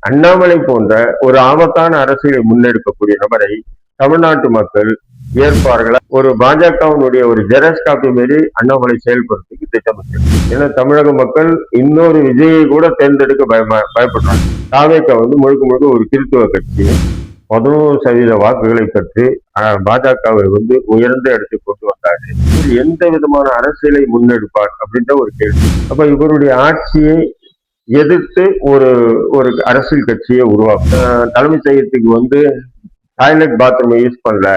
அண்ணாமலை போன்ற ஒரு ஆபத்தான அரசியலை முன்னெடுக்கக்கூடிய நபரை தமிழ்நாட்டு மக்கள் ஏற்பார்களா? ஒரு பாஜகவினுடைய ஒரு ஜெரஸ் காப்பி மாரி அண்ணாமலை செயல்படுறதுக்கு திட்டமிட்டு, ஏன்னா தமிழக மக்கள் இன்னொரு விஜயை கூட தேர்ந்தெடுக்க பயப்படுறாங்க. தாவேக முழுக்க முழுக்க ஒரு கிறித்துவ கட்சி 11% வாக்குகளை பெற்று பாஜகவை உயர்ந்த இடத்துக்கு கொண்டு வந்தாரு. எந்த விதமான அரசியலை முன்னெடுப்பார் அப்படின்ற ஒரு கேள்வி. அப்ப இவருடைய ஆட்சியை எதிர்த்து ஒரு ஒரு அரசியல் கட்சியை உருவாக்கும். தலைமைச் செயலகத்துக்கு டாய்லெட் பாத்ரூம் யூஸ் பண்ணல,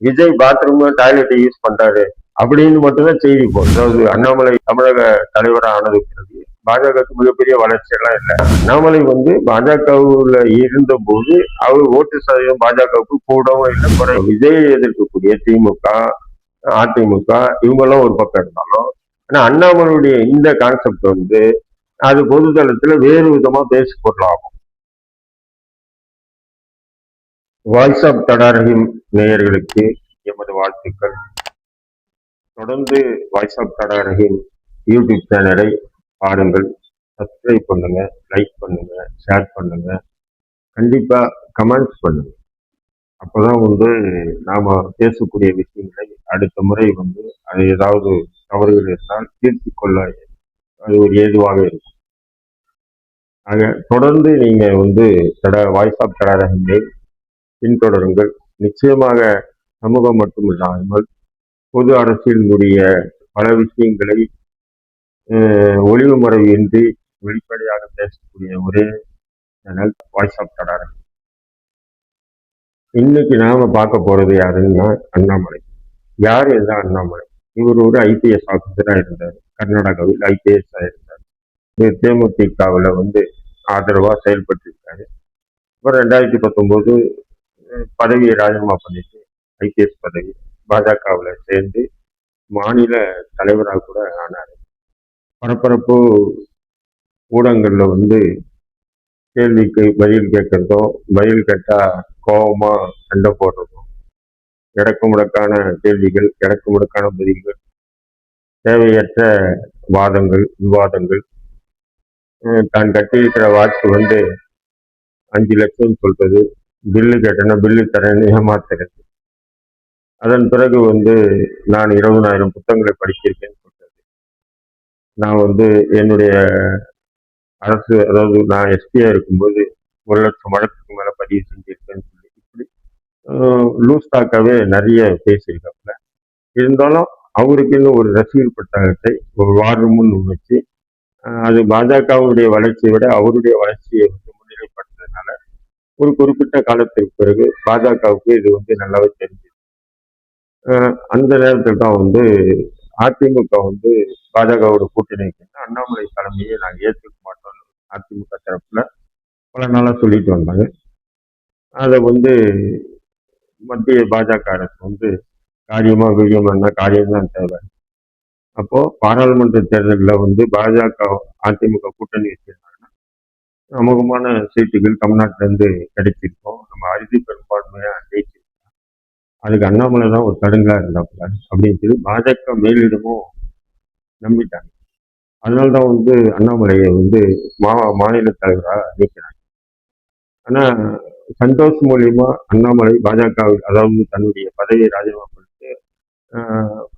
விஜய் பாத்ரூம் டாய்லெட்டை யூஸ் பண்றாரு அப்படின்னு மட்டும்தான் செய்தி போகும். அதாவது அண்ணாமலை தமிழக தலைவராக ஆனது பிறகு பாஜகவுக்கு மிகப்பெரிய வளர்ச்சி எல்லாம் இல்லை. அண்ணாமலை பாஜகவுல இருந்த போது அவர் ஓட்டு சதவீதம் பாஜகவுக்கு கூடவும் இல்லை குறை. விஜயை எதிர்க்கக்கூடிய திமுக, அதிமுக இவங்கெல்லாம் ஒரு பக்கம் இருந்தாலும், ஆனா அண்ணாமலையுடைய இந்த கான்செப்ட் அது பொதுதளத்துல வேறு விதமா பேசு பொருளாகும். வாய்ஸ் ஆஃப் தடாரகிம் நேயர்களுக்கு எமது வாழ்த்துக்கள். தொடர்ந்து வாய்ஸ் ஆஃப் தடாரகிம் யூடியூப் சேனலை பாருங்கள், சப்ஸ்கிரைப் பண்ணுங்க, லைக் பண்ணுங்க, ஷேர் பண்ணுங்க, கண்டிப்பா கமெண்ட்ஸ் பண்ணுங்க. அப்பதான் நாம பேசக்கூடிய விஷயங்களை அடுத்த முறை அது ஏதாவது தவறுகள் இருந்தால் தீர்த்திக் கொள்ள அது ஒரு ஏதுவாக இருக்கும். ஆக தொடர்ந்து நீங்க வாய்ஸ் ஆஃப் தடாரகிமை பின்தொடருங்கள். நிச்சயமாக சமூகம் மட்டுமில்லாமல் பொது அரசியலினுடைய பல விஷயங்களை ஒளிவு மறைவின்றி வெளிப்படையாக பேசக்கூடிய ஒரே சேனல் வாய்ஸ் ஆஃப் தடாரகிம். இன்னைக்கு நாம பார்க்க போறது யாருன்னா அண்ணாமலை. யார் இருந்தா அண்ணாமலை? இவர் ஒரு ஐபிஎஸ் ஆபீசரா இருந்தார், கர்நாடகாவில் ஐபிஎஸ் இருந்தார். தேமுதிகவில் ஆதரவா செயல்பட்டு இருக்காரு. அப்புறம் 2019 பதவியை ராஜினாமா பண்ணிட்டு ஐபிஎஸ் பதவி பாஜகவில் சேர்ந்து மாநில தலைவராக கூட ஆனார். பரபரப்பு ஊடகங்கள்ல கேள்விக்கு பதில் கேட்கறதும், பதில் கேட்டா கோபமா சண்டை போடுறதும், இடக்கு முடக்கான கேள்விகள், இடக்கு முடக்கான பதில்கள், தேவையற்ற வாதங்கள், விவாதங்கள், தான் கட்டியிருக்கிற வாட்ச் 5 லட்சம் சொல்றது, பில்லு கேட்டேன்னா பில்லு தரேன்னு ஏமாத்துறது. அதன் பிறகு நான் 20,000 புத்தகங்களை படிச்சிருக்கேன்னு சொல்றது. நான் என்னுடைய அரசு, அதாவது நான் எஸ்பியா இருக்கும்போது 1 லட்சம் வழக்குக்கு மேல பதிவு செஞ்சிருக்கேன்னு சொல்லி இப்படி லூஸ் டாக்காவே நிறைய பேசியிருக்காப்புல. இருந்தாலும் அவருக்கு இன்னும் ஒரு ரசிகர் பட்டாளத்தை, ஒரு வார் ரூம்னு வச்சு அது பாஜகவுடைய வளர்ச்சியை விட அவருடைய வளர்ச்சியை முன்னிலைப்படுத்துறதுனால ஒரு குறிப்பிட்ட காலத்திற்கு பிறகு பாஜகவுக்கு இது நல்லாவே தெரிஞ்சது. அந்த நேரத்தில் தான் அதிமுக பாஜகவோட கூட்டணி அண்ணாமலை தலைமையை நாங்கள் ஏற்றுக்க மாட்டோம்னு அதிமுக தரப்புல பல நாளா சொல்லிட்டு வந்தாங்க. அதை மத்திய பாஜக அரசு காரியமா வீரியமா காரியம்தான் தேவை. அப்போ பாராளுமன்ற தேர்தலில் பாஜக அதிமுக கூட்டணி வச்சிருந்தாங்கன்னா அமோகமான சீட்டுகள் தமிழ்நாட்டில இருந்து கிடைச்சிருக்கோம். நம்ம அறுதி பெரும்பான்மையா ஜெயிச்சிருக்கோம். அதுக்கு அண்ணாமலை தான் ஒரு தடுங்கா இருந்தாப்புல அப்படின்னு சொல்லி பாஜக மேலிடமும் நம்பிட்டாங்க. அதனால்தான் அண்ணாமலையை மாநில தலைவராக நீக்கிறாங்க. ஆனா சந்தோஷ் மூலியமா அண்ணாமலை பாஜகவில், அதாவது தன்னுடைய பதவியை ராஜினாமா பண்ணிட்டு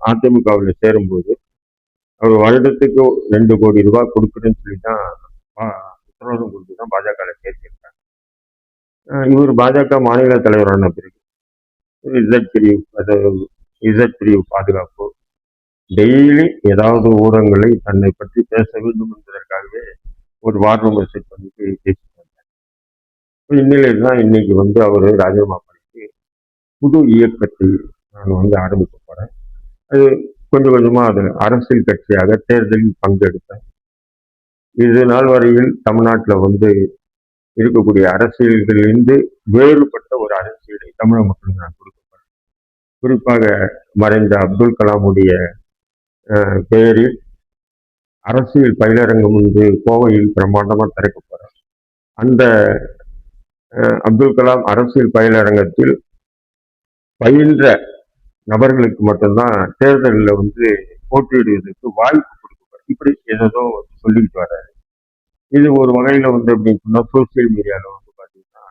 அதிமுகவில் சேரும்போது அவர் வருடத்துக்கு 2 கோடி ரூபாய் கொடுக்குறேன்னு சொல்லிதான் உத்தரவாதம் கொடுத்துதான் பாஜக சேர்த்திருக்காங்க. இவர் பாஜக மாநில தலைவரான பிறகு இசட் பிரிவு பாதுகாப்பு டெய்லி ஏதாவது ஊடகங்களை தன்னை பற்றி பேச வேண்டும் என்பதற்காகவே ஒரு வார் ரூம் செட் பண்ணிட்டு பேசிட்டு வந்தார். இந்நிலையில் தான் இன்னைக்கு அவர் ராஜினாமா பண்ணிட்டு புது இயக்கத்தை நான் ஆரம்பிக்க போறேன். அது கொஞ்சம் கொஞ்சமா அது அரசியல் கட்சியாக தேர்தலில் பங்கெடுத்தேன். இது நாள் வரையில் தமிழ்நாட்டில் இருக்கக்கூடிய அரசியல்களிலிருந்து வேறுபட்ட ஒரு அரசியலை தமிழக மக்களுக்கு நான் கொடுக்க போறேன். குறிப்பாக மறைந்த அப்துல் கலாமுடைய பெயரில் அரசியல் பயிலரங்கம் கோவையில் பிரம்மாண்டமா திறக்க போறேன். அந்த அப்துல் கலாம் அரசியல் பயிலரங்கத்தில் பயின்ற நபர்களுக்கு மட்டும்தான் தேர்தலில் போட்டியிடுவதற்கு வாய்ப்பு கொடுக்க போறேன். இப்படி ஏதோ சொல்லிட்டு வர்றாரு. இது ஒரு வகையில வந்து அப்படின்னு சொன்னா சோசியல் மீடியால வந்து பாத்தீங்கன்னா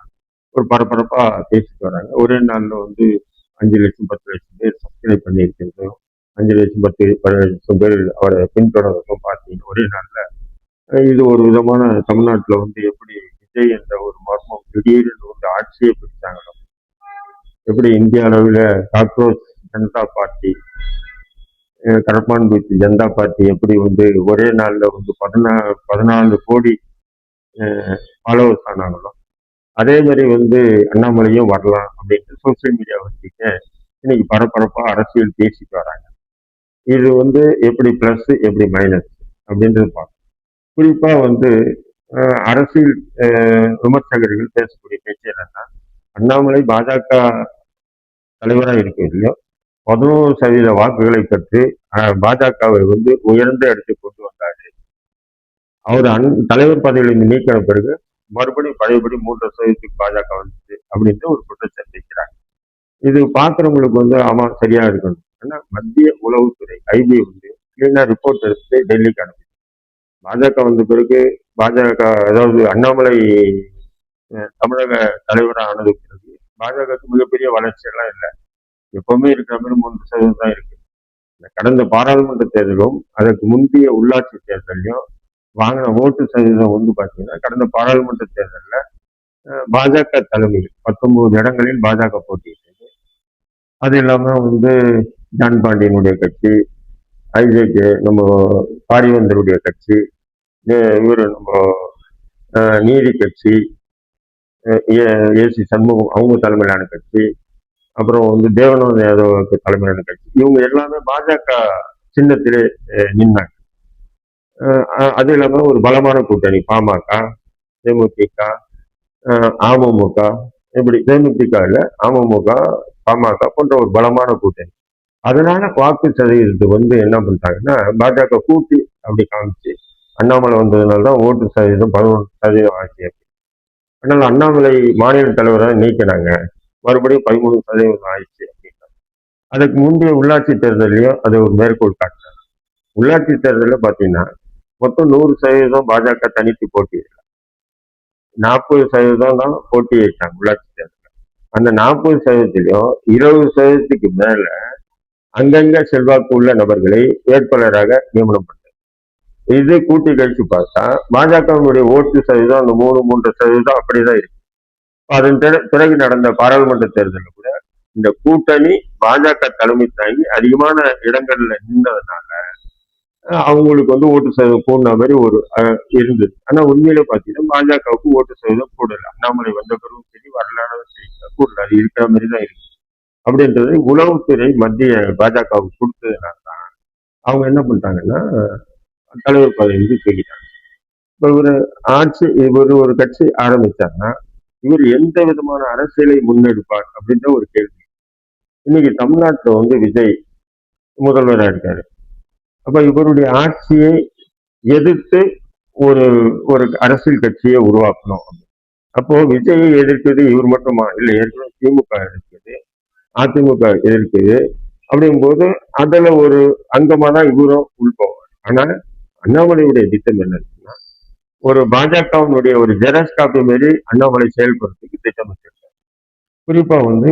ஒரு பரபரப்பா பேசிட்டு வராங்க. ஒரே நாள்ல வந்து 5,00,000 10,00,000 பேர் சப்ஸ்கிரைப் பண்ணி இருக்கிறதும், 5,00,000 10,00,000 பேர் அவரை பின்தொடர்றதும் பார்த்தீங்கன்னா ஒரே நாள்ல இது ஒரு விதமான தமிழ்நாட்டுல வந்து எப்படி விஜய் என்ற ஒரு மர்மம் திடீர்னு வந்து ஆட்சியை பிடிச்சாங்களோ, எப்படி இந்திய அளவில் காக்ரோச் ஜனதா பார்ட்டி, கரப்பான்பூச்சி ஜனதா பார்ட்டி எப்படி வந்து ஒரே நாள்ல வந்து 14 கோடி ஃபாலோவர்ஸ் ஆனாங்களோ, அதே மாதிரி வந்து அண்ணாமலையும் வரலாம் அப்படின்ட்டு சோசியல் மீடியா வச்சுட்டு இன்னைக்கு பரபரப்பா அரசியல் பேசிட்டு வராங்க. இது வந்து எப்படி பிளஸ் எப்படி மைனஸ் அப்படின்றது பார்க்கணும். குறிப்பா வந்து அரசியல் விமர்சகர்கள் பேசக்கூடிய பேச்சு என்னன்னா, அண்ணாமலை பாஜக தலைவராக இருக்கிறதுலையோ 11% வாக்குகளை பெற்று பாஜகவை வந்து உயர்ந்த இடத்துக்கு கொண்டு வந்தாரு. அவர் தலைவர் பதவியிலிருந்து நீக்கின பிறகு மறுபடியும் பழையபடி 3% பாஜக வந்துச்சு அப்படின்ற ஒரு குற்றச்சாட்டு வைக்கிறாங்க. இது பார்க்குறவங்களுக்கு வந்து ஆமா சரியா இருக்கணும். ஆனா மத்திய உளவுத்துறை ஐபி வந்து கிளீனா ரிப்போர்ட் எடுத்து டெல்லிக்கு அனுப்பி பாஜக வந்த பிறகு பாஜக அதாவது அண்ணாமலை தமிழக தலைவராக ஆனது பிறகு பாஜகவுக்கு மிகப்பெரிய வளர்ச்சி எல்லாம் இல்லை. எப்பவுமே இருக்கிற மாதிரி 3% தான் இருக்கு. கடந்த பாராளுமன்ற தேர்தலும் அதற்கு முந்தைய உள்ளாட்சி தேர்தலையும் வாங்கின ஓட்டு சதவீதம் வந்து பாத்தீங்கன்னா கடந்த பாராளுமன்ற தேர்தலில் பாஜக தலைமையில் 19 இடங்களில் பாஜக போட்டியிட்டது. அது இல்லாம வந்து ஜான் பாண்டியனுடைய கட்சி, ஐஜேகே நம்ம பாரிவந்தருடைய கட்சி, இவரு நம்ம நீதி கட்சி, ஏசி சண்முகம் அவங்க தலைமையிலான கட்சி, அப்புறம் வந்து தேவநாத யாதவ் தலைமையிலான கட்சி, இவங்க எல்லாமே பாஜக சின்னத்திலே நின்னாங்க. அது இல்லாம ஒரு பலமான கூட்டணி பாமக, தேமுதிக, அமமுக, இப்படி தேமுதிக இல்ல அமமுக, பாமக போன்ற ஒரு பலமான கூட்டணி. அதனால வாக்கு சதவீதத்தை வந்து என்ன பண்ணிட்டாங்கன்னா பாஜக கூட்டி அப்படி காமிச்சு அண்ணாமலை வந்ததுனால தான் ஓட்டு சதவீதம் 11% ஆச்சு. அதனால அண்ணாமலை மாநில தலைவராக நீக்கினாங்க, மறுபடியும் 13% ஆயிடுச்சு அப்படின்னா அதுக்கு முந்தைய உள்ளாட்சி தேர்தலையும் அது ஒரு மேற்கோள் காட்டினாங்க. உள்ளாட்சி தேர்தலில் பார்த்தீங்கன்னா மொத்தம் 100% பாஜக தனித்து போட்டியிடல, 40% தான் போட்டியிட்டாங்க உள்ளாட்சி தேர்தல். அந்த 40%லையும் 20%க்கு மேல அங்கங்க செல்வாக்கு உள்ள நபர்களை வேட்பாளராக நியமனம் பண்ணார். இது கூட்டி கழிச்சு பார்த்தா பாஜகவினுடைய ஓட்டு சதவீதம் அந்த 3.5% அப்படிதான் இருக்கு. அதன் பிறகு நடந்த பாராளுமன்ற தேர்தலில் கூட இந்த கூட்டணி பாஜக தலைமை தாங்கி அதிகமான இடங்கள்ல நின்றதுனால அவங்களுக்கு வந்து ஓட்டு சதவீதம் கூடின மாதிரி ஒரு இருந்தது. ஆனா உண்மையில பாத்தீங்கன்னா பாஜகவுக்கு ஓட்டு சதவீதம் கூடல. அண்ணாமலை வந்த பிறகும் சரி வரலாறும் சரி கூடல, அது இருக்கிற மாதிரி தான் இருக்கு. அப்படின்றது உளவுத்துறை மத்திய பாஜகவுக்கு கொடுத்ததுனால தான் அவங்க என்ன பண்ணிட்டாங்கன்னா தலைவர் பதவிக்கு தூக்கிட்டாங்க. இப்ப இவர் ஆட்சி இவர் ஒரு கட்சி ஆரம்பிச்சாருன்னா இவர் எந்த விதமான அரசியலை முன்னெடுப்பார் அப்படின்ற ஒரு கேள்வி. இன்னைக்கு தமிழ்நாட்டுல வந்து விஜய் முதல்வராக இருக்காரு. அப்ப இவருடைய ஆட்சியை எதிர்த்து ஒரு ஒரு அரசியல் கட்சியை உருவாக்கணும். அப்போ விஜயை எதிர்க்கிறது இவர் மட்டுமா இல்லை, ஏற்கனவே திமுக எதிர்க்குது, அதிமுக எதிர்க்குது. அப்படிங்கும் போது அதுல ஒரு அங்கமா தான் இவரும் உள்போவார். ஆனா அண்ணாமலையுடைய திட்டம் என்ன இருக்குன்னா ஒரு பாஜகவினுடைய ஒரு ஜெராக்ஸ் காப்பி மாரி அண்ணாமலை செயல்படுறதுக்கு திட்டமிட்டிருக்கார். குறிப்பா வந்து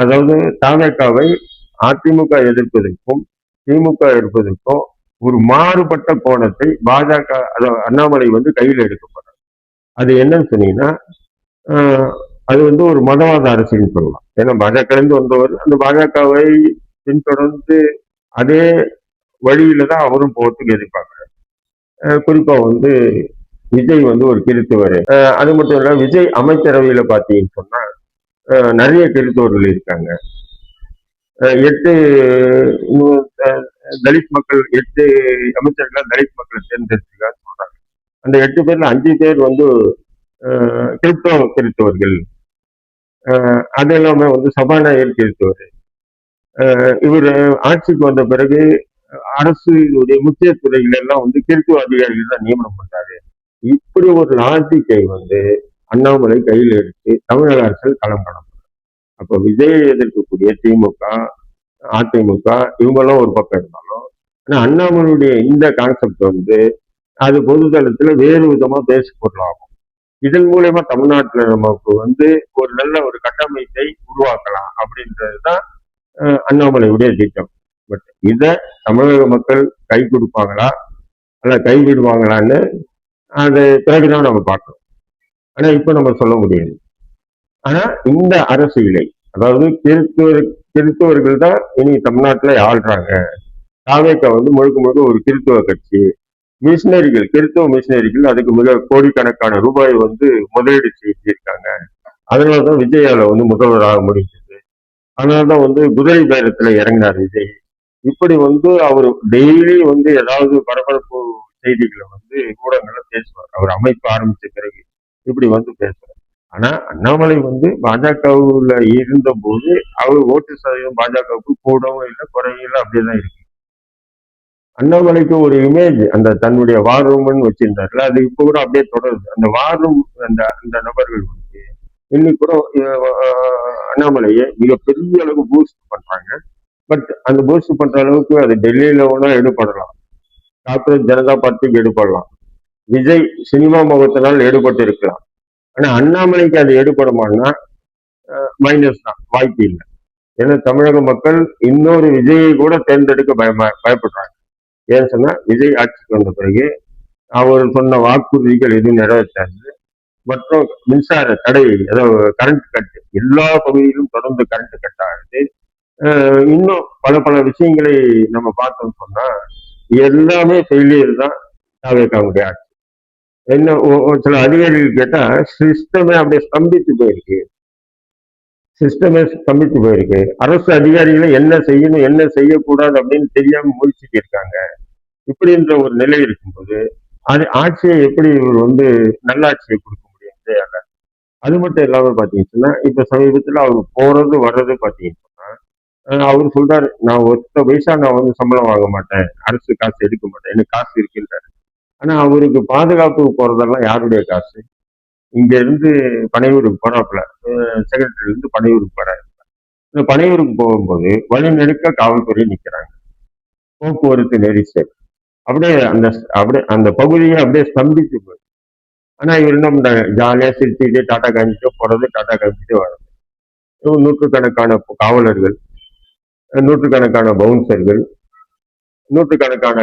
அதாவது தாவேகாவை அதிமுக எதிர்ப்பதற்கும் திமுக எதிர்ப்பதற்கும் ஒரு மாறுபட்ட கோணத்தை பாஜக அண்ணாமலை வந்து கையில் எடுக்கப்படுறார். அது என்னன்னு சொன்னீங்கன்னா அது வந்து ஒரு மதவாத அரசியல் சொல்லலாம். ஏன்னா பாஜக இருந்து வந்தவர் அந்த பாஜகவை பின்தொடர்ந்து அதே வழியில தான் அவரும் போறதுக்கு எதிர்பார்க்கிறார். குறிப்பா வந்து விஜய் வந்து ஒரு கிறித்துவர். அது மட்டும் இல்ல விஜய் அமைச்சரவையில பாத்தீங்கன்னு சொன்னா நிறைய கிறித்தவர்கள் இருக்காங்க. 8 தலித் மக்கள் 8 அமைச்சர்கள் தலித் மக்களை தேர்ந்தெடுத்துக்காக சொல்றாங்க. அந்த 8 பேர்ல 5 பேர் வந்து கிறித்தவர்கள். அது இல்லாம வந்து சபாநாயகர் கிறித்தவர். இவர் ஆட்சிக்கு வந்த பிறகு அரசுடைய முக்கிய துறைகள் எல்லாம் வந்து கிறித்துவ அதிகாரிகள் தான் நியமனம் பண்றாரு. இப்படி ஒரு லாஜிக்கை வந்து அண்ணாமலை கையில் எடுத்து தமிழக அரசியல் களம் காணப்படும். அப்ப விஜயை எதிர்க்கக்கூடிய திமுக, அதிமுக இவங்கெல்லாம் ஒரு பக்கம் இருந்தாலும் ஆனா அண்ணாமலையுடைய இந்த கான்செப்ட் வந்து அது பொதுதளத்துல வேறு விதமா பேசு பொருளாகும். இதன் மூலயமா தமிழ்நாட்டுல நமக்கு வந்து ஒரு நல்ல ஒரு கட்டமைப்பை உருவாக்கலாம் அப்படின்றதுதான் அண்ணாமலையுடைய திட்டம். பட் இத தமிழக மக்கள் கை கொடுப்பாங்களா அல்ல கைவிடுவாங்களான்னு அது பிறகுதான் நம்ம பார்க்கணும். ஆனா இப்ப நம்ம சொல்ல முடியாது. ஆனா இந்த அரசியலை, அதாவது கிறிஸ்துவர்கள் தான் இனி தமிழ்நாட்டுல ஆள்றாங்க. தாவேக்கா வந்து முழுக்க முழுக்க ஒரு கிறிஸ்துவ கட்சி. மிஷினரிகள், கிறிஸ்தவ மிஷினரிகள் அதுக்கு மிக கோடிக்கணக்கான ரூபாய் வந்து முதலீடு செஞ்சிருக்காங்க. அதனாலதான் விஜயால வந்து முதல்வராக முடிஞ்சது. அதனாலதான் வந்து குதிரை பேரத்துல இறங்கினார் விஜய். இப்படி வந்து அவர் டெய்லி வந்து ஏதாவது பரபரப்பு செய்திகளை வந்து ஊடகங்கள்ல பேசுவார். அவர் அமைப்பு ஆரம்பிச்ச பிறகு இப்படி வந்து பேசுவார். ஆனா அண்ணாமலை வந்து பாஜகவுல இருந்த போது அவர் ஓட்டு சதவீதம் பாஜகவுக்கு கூடவும் இல்லை குறையும் இல்லை, அப்படியேதான் இருக்கு. அண்ணாமலைக்கு ஒரு இமேஜ் அந்த தன்னுடைய வார் ரூம்னு வச்சிருந்தாருல, அது இப்ப கூட அப்படியே தொடருது. அந்த வார் ரூம் அந்த அந்த நபர்கள் வந்து இன்னைக்கு கூட அண்ணாமலையை மிகப்பெரிய அளவுக்கு பூஸ்ட் பண்றாங்க. பட் அந்த பூஸ்ட் பண்ற அளவுக்கு அது டெல்லியில வேணா எடுபடலாம், காங்கிரஸ் ஜனதா பார்ட்டிக்கு எடுபடலாம், விஜய் சினிமா முகத்தினால் எடுபட்டு இருக்கலாம். ஆனா அண்ணாமலைக்கு அது எடுபடுமான்னா மைனஸ் தான், வாய்ப்பு இல்லை. ஏன்னா தமிழக மக்கள் இன்னொரு விஜயை கூட தேர்ந்தெடுக்க பயப்படுறாங்க. ஏன்னு சொன்னா விஜய் ஆட்சிக்கு வந்த பிறகு அவர் சொன்ன வாக்குறுதிகள் எதுவும் நிறைவேற்றாது. மற்றும் மின்சார தடை, அதாவது கரண்ட் கட், எல்லா பகுதியிலும் தொடர்ந்து கரண்ட் கட் ஆகுது. இன்னும் பல பல விஷயங்களை நம்ம பார்த்தோம்னு சொன்னா எல்லாமே ஃபெயிலியர் தான் தாவேக்காவுடைய ஆட்சி. என்ன ஒரு சில அதிகாரிகள் கேட்டா சிஸ்டமே அப்படியே ஸ்தம்பித்து போயிருக்கு. சிஸ்டமே ஸ்தம்பித்து போயிருக்கு. அரசு அதிகாரிகளை என்ன செய்யணும் என்ன செய்யக்கூடாது அப்படின்னு தெரியாம முயற்சிட்டு இருக்காங்க. இப்படின்ற ஒரு நிலை இருக்கும்போது அது ஆட்சியை எப்படி இவர் வந்து நல்லாட்சியை கொடுக்க முடியும் விஜயால? அது மட்டும் இல்லாம பாத்தீங்கன்னா இப்ப சமீபத்துல அவர் போறது வர்றது பாத்தீங்கன்னா அவர் சொல்றாரு, நான் ஒத்த பைசா நான் வந்து சம்பளம் வாங்க மாட்டேன், அரசு காசு எடுக்க மாட்டேன், எனக்கு காசு இருக்குன்றாரு. ஆனா அவருக்கு பாதுகாப்புக்கு போறதெல்லாம் யாருடைய காசு? இங்க இருந்து பனையூருக்கு போறாப்புல, செக்ரட்டரியில இருந்து பனையூருக்கு போறாரு. இந்த பனையூருக்கு போகும்போது வழி நெடுக்க காவல்துறை நிக்கிறாங்க, போக்குவரத்து நெரிசல், அப்படியே அந்த பகுதியை அப்படியே ஸ்தம்பிச்சு போகுது. ஆனா இவர் என்ன பண்றாங்க, ஜாலியா சிரிச்சுட்டு டாட்டா காமிச்சுட்டு போறது, டாட்டா காமிச்சுட்டு வர்றது. நூற்றுக்கணக்கான காவலர்கள், நூற்றுக்கணக்கான பவுன்சர்கள், நூற்றுக்கணக்கான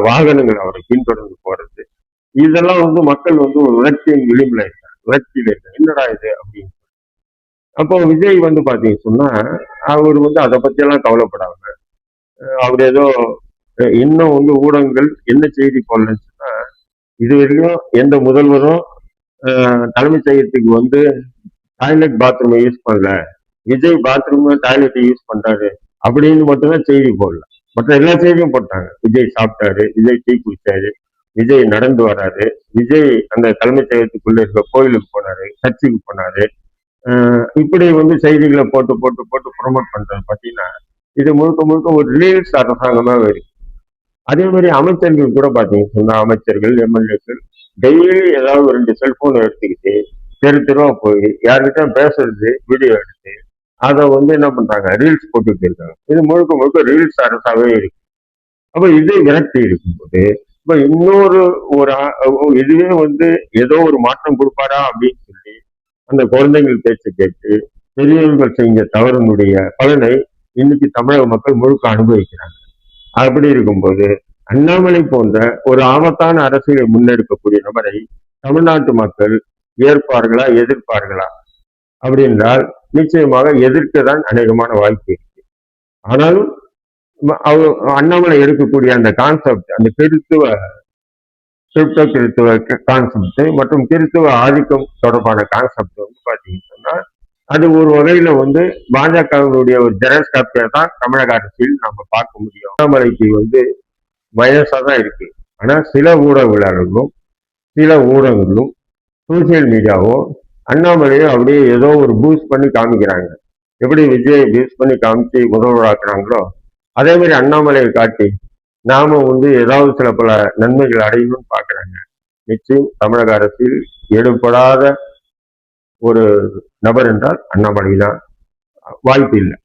வாகனங்கள் அவரை பின்தொடர்ந்து போறது, இதெல்லாம் வந்து மக்கள் வந்து ஒரு விரக்தியின் விளிம்புல இருக்காங்க, விரக்தியில இருக்காங்க, என்னடா இது அப்படின்னு. அப்போ விஜய் வந்து பாத்தீங்க சொன்னா அவர் வந்து அதை பத்தி எல்லாம் கவலைப்படாம அவர் ஏதோ இன்னும் வந்து ஊடகங்கள் என்ன செய்தி போடலன்னு சொன்னா, இது வரைக்கும் எந்த முதல்வரும் தலைமைச் செயலகத்துக்கு வந்து டாய்லெட் பாத்ரூம் யூஸ் பண்ணல, விஜய் பாத்ரூம் டாய்லெட் யூஸ் பண்றாரு அப்படின்னு மட்டும்தான் செய்தி போடல. மற்ற எல்லா செய்தியும் போட்டாங்க. விஜய் சாப்பிட்டாரு, விஜய் டீ குடிச்சாரு, விஜய் நடந்து வராரு, விஜய் அந்த தலைமைச் செயலகத்துக்குள்ள இருக்க கோயிலுக்கு போனாரு, சர்ச்சுக்கு போனாரு. இப்படி வந்து செய்திகளை போட்டு போட்டு போட்டு ப்ரொமோட் பண்றது பாத்தீங்கன்னா இது முழுக்க முழுக்க ஒரு ரீல்ஸ் அரசாங்கமாக இருக்கு. அதே மாதிரி அமைச்சர்கள் கூட பாத்தீங்க சொன்னா அமைச்சர்கள் எம்எல்ஏக்கள் டெய்லி ஏதாவது ஒரு 2 செல்போன் எடுத்துக்கிட்டு தெரு தெருவா போய் யார்கிட்ட பேசுறது வீடியோ எடுத்து அதை வந்து என்ன பண்றாங்க, ரீல்ஸ் போட்டுட்டு இருக்காங்க. இது முழுக்க முழுக்க ரீல்ஸ் அரசாவே இருக்கு. அப்ப இது விரக்தி இருக்கும்போது இப்ப இன்னொரு இதுவே வந்து ஏதோ ஒரு மாற்றம் கொடுப்பாரா அப்படின்னு சொல்லி அந்த குழந்தைகள் பேச்சு கேட்டு பெரியவர்கள் செஞ்ச தவறினுடைய பலனை இன்னைக்கு தமிழக மக்கள் முழுக்க அனுபவிக்கிறாங்க. அப்படி இருக்கும்போது அண்ணாமலை போன்ற ஒரு ஆபத்தான அரசியலை முன்னெடுக்கக்கூடிய நபரை தமிழ்நாட்டு மக்கள் ஏற்பார்களா எதிர்ப்பார்களா அப்படின்றால் நிச்சயமாக எதிர்க்கதான் அநேகமான வாய்ப்பு இருக்கு. ஆனாலும் அண்ணாமலை எடுக்கக்கூடிய அந்த கான்செப்ட், அந்த கிறித்துவ கான்செப்ட் மற்றும் கிறித்துவ ஆதிக்கம் தொடர்பான கான்செப்ட் வந்து பாத்தீங்கன்னா அது ஒரு வகையில வந்து பாஜகவினுடைய ஒரு ஜெரஸ் காப்பியா தான் தமிழக அரசியல் நம்ம பார்க்க முடியும். அண்ணாமலைக்கு வந்து மைனஸா தான் இருக்கு. ஆனா சில ஊடகங்களும் சோசியல் மீடியாவோ அண்ணாமலையோ அப்படியே ஏதோ ஒரு பூஸ்ட் பண்ணி காமிக்கிறாங்க. எப்படி விஜயை பூஸ்ட் பண்ணி காமிச்சு முதல்வராக்குறாங்களோ அதே மாதிரி அண்ணாமலையை காட்டி நாம வந்து ஏதாவது சில பல நன்மைகள் அடையணும்னு பாக்குறாங்க. நிச்சயம் தமிழக அரசில் எடுபடாத ஒரு நபர் என்றால் அண்ணாமலை தான், வாய்ப்பு இல்லை.